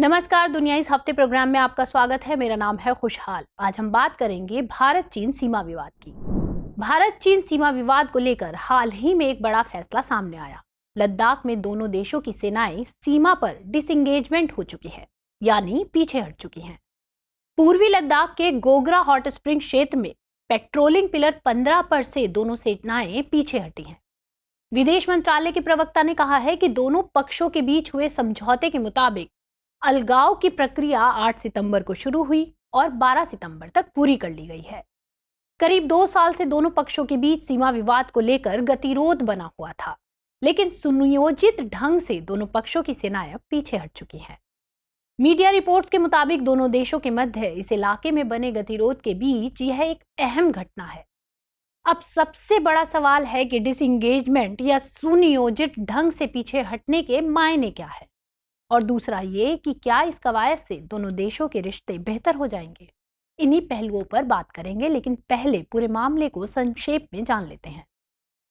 नमस्कार, दुनिया इस हफ्ते प्रोग्राम में आपका स्वागत है। मेरा नाम है खुशहाल। आज हम बात करेंगे भारत चीन सीमा विवाद की। भारत चीन सीमा विवाद को लेकर हाल ही में एक बड़ा फैसला सामने आया। लद्दाख में दोनों देशों की सेनाएं सीमा पर डिसएंगेजमेंट हो चुकी है, यानी पीछे हट चुकी हैं। पूर्वी लद्दाख के गोगरा हॉट स्प्रिंग क्षेत्र में पेट्रोलिंग पिलर 15 पर से दोनों सेनाएं पीछे हटी हैं। विदेश मंत्रालय के प्रवक्ता ने कहा है कि दोनों पक्षों के बीच हुए समझौते के मुताबिक अलगाव की प्रक्रिया 8 सितंबर को शुरू हुई और 12 सितंबर तक पूरी कर ली गई है। करीब 2 साल से दोनों पक्षों के बीच सीमा विवाद को लेकर गतिरोध बना हुआ था, लेकिन सुनियोजित ढंग से दोनों पक्षों की सेनाएं पीछे हट चुकी हैं। मीडिया रिपोर्ट्स के मुताबिक दोनों देशों के मध्य इस इलाके में बने गतिरोध के बीच यह एक अहम घटना है। अब सबसे बड़ा सवाल है कि डिसएंगेजमेंट या सुनियोजित ढंग से पीछे हटने के मायने क्या है, और दूसरा ये कि क्या इस कवायद से दोनों देशों के रिश्ते बेहतर हो जाएंगे। इन्हीं पहलुओं पर बात करेंगे, लेकिन पहले पूरे मामले को संक्षेप में जान लेते हैं।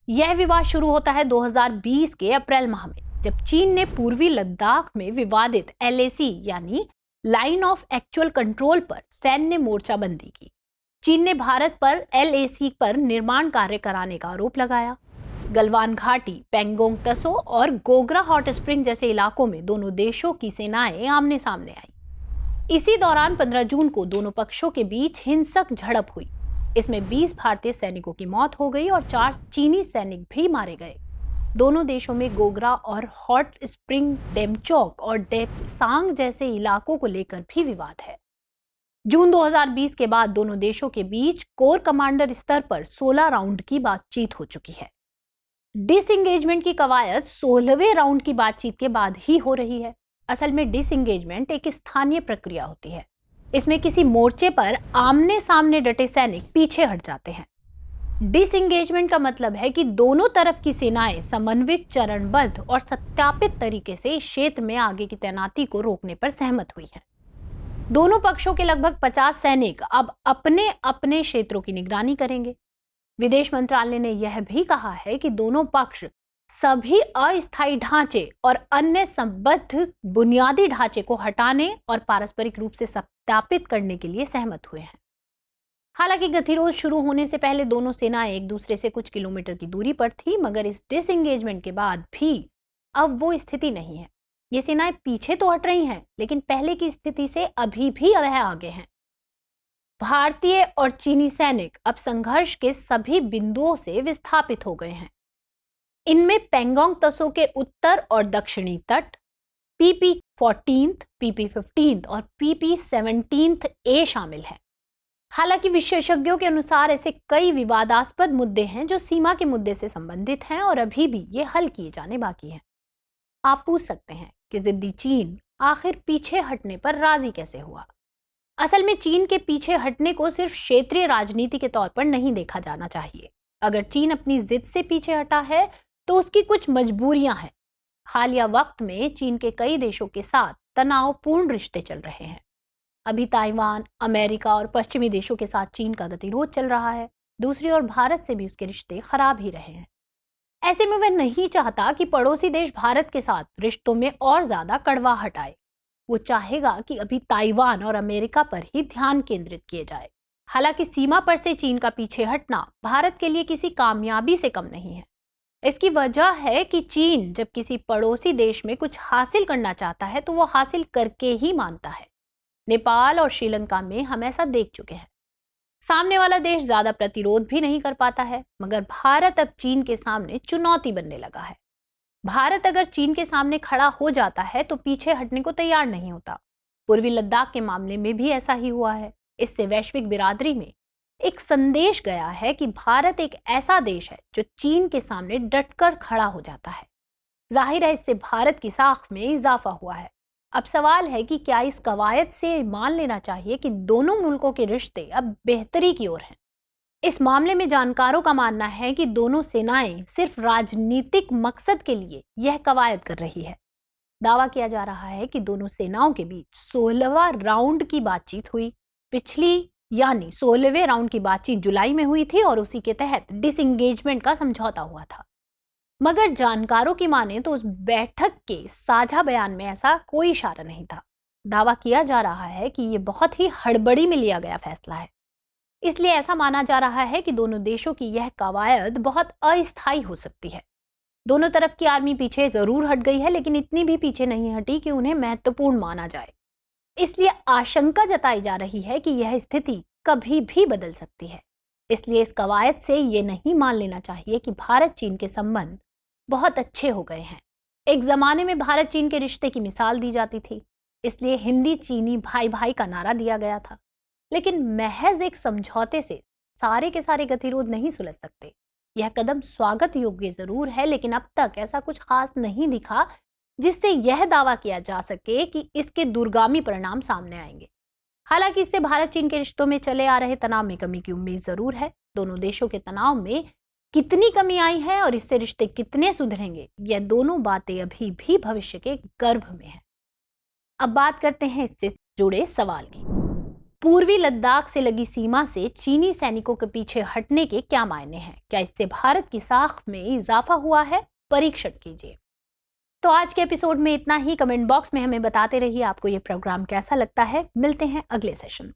यह विवाद शुरू होता है 2020 के अप्रैल माह में, जब चीन ने पूर्वी लद्दाख में विवादित LAC यानी लाइन ऑफ एक्चुअल कंट्रोल पर सैन्य मोर्चाबंदी की। चीन ने भारत पर LAC पर निर्माण कार्य कराने का आरोप लगाया। गलवान घाटी, पेंगोंग तसो और गोगरा हॉट स्प्रिंग जैसे इलाकों में दोनों देशों की सेनाएं आमने सामने आई। इसी दौरान 15 जून को दोनों पक्षों के बीच हिंसक झड़प हुई। इसमें 20 भारतीय सैनिकों की मौत हो गई और 4 चीनी सैनिक भी मारे गए। दोनों देशों में गोगरा और हॉट स्प्रिंग, डेमचौक और डेपसांग जैसे इलाकों को लेकर भी विवाद है। जून 2020 के बाद दोनों देशों के बीच कोर कमांडर स्तर पर 16 राउंड की बातचीत हो चुकी है। डिसएंगेजमेंट की कवायद 16वें राउंड की बातचीत के बाद ही हो रही है। असल में डिसएंगेजमेंट एक स्थानीय प्रक्रिया होती है। इसमें किसी मोर्चे पर आमने सामने डटे सैनिक पीछे हट जाते हैं। डिसएंगेजमेंट का मतलब है कि दोनों तरफ की सेनाएं समन्वित, चरणबद्ध और सत्यापित तरीके से इस क्षेत्र में आगे की तैनाती को रोकने पर सहमत हुई हैं। दोनों पक्षों के लगभग 50 सैनिक अब अपने अपने क्षेत्रों की निगरानी करेंगे। विदेश मंत्रालय ने यह भी कहा है कि दोनों पक्ष सभी अस्थायी ढांचे और अन्य संबद्ध बुनियादी ढांचे को हटाने और पारस्परिक रूप से सत्यापित करने के लिए सहमत हुए हैं। हालांकि गतिरोध शुरू होने से पहले दोनों सेनाएं एक दूसरे से कुछ किलोमीटर की दूरी पर थी, मगर इस डिसएंगेजमेंट के बाद भी अब वो स्थिति नहीं है। ये सेनाएं पीछे तो हट रही हैं, लेकिन पहले की स्थिति से अभी भी वह आगे हैं। भारतीय और चीनी सैनिक अब संघर्ष के सभी बिंदुओं से विस्थापित हो गए हैं। इनमें पेंगोंग तसो के उत्तर और दक्षिणी तट, PP14, PP15 और PP17A शामिल हैं। हालांकि विशेषज्ञों के अनुसार ऐसे कई विवादास्पद मुद्दे हैं जो सीमा के मुद्दे से संबंधित हैं और अभी भी ये हल किए जाने बाकी हैं। आप पूछ सकते हैं कि जिद्दी चीन आखिर पीछे हटने पर राजी कैसे हुआ। असल में चीन के पीछे हटने को सिर्फ क्षेत्रीय राजनीति के तौर पर नहीं देखा जाना चाहिए। अगर चीन अपनी जिद से पीछे हटा है तो उसकी कुछ मजबूरियां हैं। हालिया वक्त में चीन के कई देशों के साथ तनावपूर्ण रिश्ते चल रहे हैं। अभी ताइवान, अमेरिका और पश्चिमी देशों के साथ चीन का गतिरोध चल रहा है। दूसरी ओर भारत से भी उसके रिश्ते खराब ही रहे हैं। ऐसे में वह नहीं चाहता कि पड़ोसी देश भारत के साथ रिश्तों में और ज्यादा कड़वाहट आए। वो चाहेगा कि अभी ताइवान और अमेरिका पर ही ध्यान केंद्रित किए जाए। हालांकि सीमा पर से चीन का पीछे हटना भारत के लिए किसी कामयाबी से कम नहीं है। इसकी वजह है कि चीन जब किसी पड़ोसी देश में कुछ हासिल करना चाहता है तो वो हासिल करके ही मानता है। नेपाल और श्रीलंका में हम ऐसा देख चुके हैं। सामने वाला देश ज्यादा प्रतिरोध भी नहीं कर पाता है, मगर भारत अब चीन के सामने चुनौती बनने लगा है। भारत अगर चीन के सामने खड़ा हो जाता है तो पीछे हटने को तैयार नहीं होता। पूर्वी लद्दाख के मामले में भी ऐसा ही हुआ है। इससे वैश्विक बिरादरी में एक संदेश गया है कि भारत एक ऐसा देश है जो चीन के सामने डटकर खड़ा हो जाता है। जाहिर है इससे भारत की साख में इजाफा हुआ है। अब सवाल है कि क्या इस कवायद से मान लेना चाहिए कि दोनों मुल्कों के रिश्ते अब बेहतरी की ओर हैं। इस मामले में जानकारों का मानना है कि दोनों सेनाएं सिर्फ राजनीतिक मकसद के लिए यह कवायद कर रही है। दावा किया जा रहा है कि दोनों सेनाओं के बीच 16वां राउंड की बातचीत हुई। पिछली यानी 16वें राउंड की बातचीत जुलाई में हुई थी और उसी के तहत डिसएंगेजमेंट का समझौता हुआ था। मगर जानकारों की माने तो उस बैठक के साझा बयान में ऐसा कोई इशारा नहीं था। दावा किया जा रहा है कि ये बहुत ही हड़बड़ी में लिया गया फैसला है। इसलिए ऐसा माना जा रहा है कि दोनों देशों की यह कवायद बहुत अस्थायी हो सकती है। दोनों तरफ की आर्मी पीछे जरूर हट गई है, लेकिन इतनी भी पीछे नहीं हटी कि उन्हें महत्वपूर्ण माना जाए। इसलिए आशंका जताई जा रही है कि यह स्थिति कभी भी बदल सकती है। इसलिए इस कवायद से ये नहीं मान लेना चाहिए कि भारत चीन के संबंध बहुत अच्छे हो गए हैं। एक जमाने में भारत चीन के रिश्ते की मिसाल दी जाती थी, इसलिए हिंदी चीनी भाई भाई का नारा दिया गया था। लेकिन महज एक समझौते से सारे के सारे गतिरोध नहीं सुलझ सकते। यह कदम स्वागत योग्य जरूर है, लेकिन अब तक ऐसा कुछ खास नहीं दिखा जिससे यह दावा किया जा सके कि इसके दूरगामी परिणाम सामने आएंगे। हालांकि इससे भारत चीन के रिश्तों में चले आ रहे तनाव में कमी की उम्मीद जरूर है। दोनों देशों के तनाव में कितनी कमी आई है और इससे रिश्ते कितने सुधरेंगे, यह दोनों बातें अभी भी भविष्य के गर्भ में है। अब बात करते हैं इससे जुड़े सवाल की। पूर्वी लद्दाख से लगी सीमा से चीनी सैनिकों के पीछे हटने के क्या मायने हैं? क्या इससे भारत की साख में इजाफा हुआ है? परीक्षण कीजिए। तो आज के एपिसोड में इतना ही। कमेंट बॉक्स में हमें बताते रहिए आपको ये प्रोग्राम कैसा लगता है। मिलते हैं अगले सेशन में।